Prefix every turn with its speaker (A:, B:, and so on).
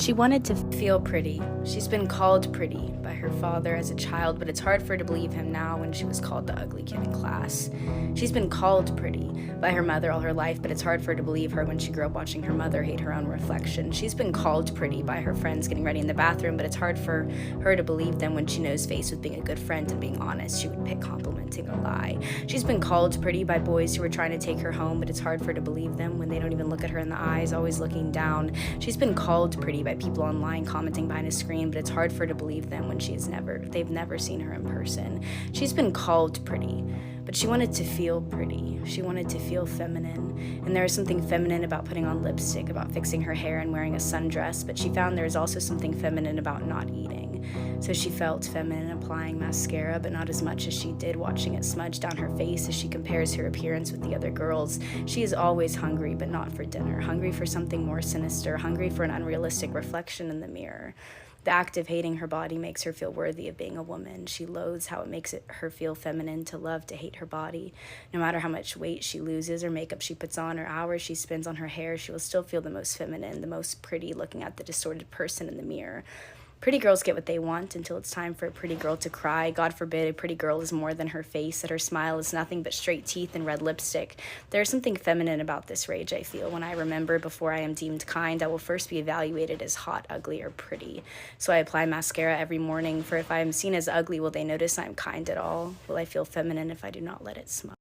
A: She wanted to feel pretty. She's been called pretty by her father as a child, but it's hard for her to believe him now when she was called the ugly kid in class. She's been called pretty by her mother all her life, but it's hard for her to believe her when she grew up watching her mother hate her own reflection. She's been called pretty by her friends getting ready in the bathroom, but it's hard for her to believe them when she knows faced with being a good friend and being honest, she would pick complimenting or lie. She's been called pretty by boys who were trying to take her home, but it's hard for her to believe them when they don't even look at her in the eyes, always looking down. She's been called pretty by people online commenting behind a screen, but it's hard for her to believe them when they've never seen her in person. She's been called pretty, but she wanted to feel pretty. She wanted to feel feminine, and there was something feminine about putting on lipstick, about fixing her hair and wearing a sundress, but she found there was also something feminine about not eating. So she felt feminine applying mascara, but not as much as she did watching it smudge down her face as she compares her appearance with the other girls. She is always hungry, but not for dinner, hungry for something more sinister, hungry for an unrealistic reflection in the mirror. The act of hating her body makes her feel worthy of being a woman. She loathes how it makes her feel feminine to love to hate her body. No matter how much weight she loses or makeup she puts on or hours she spends on her hair, she will still feel the most feminine, the most pretty looking at the distorted person in the mirror. Pretty girls get what they want until it's time for a pretty girl to cry. God forbid a pretty girl is more than her face, that her smile is nothing but straight teeth and red lipstick. There is something feminine about this rage I feel when I remember before I am deemed kind, I will first be evaluated as hot, ugly, or pretty. So I apply mascara every morning, for if I am seen as ugly, will they notice I am kind at all? Will I feel feminine if I do not let it smudge?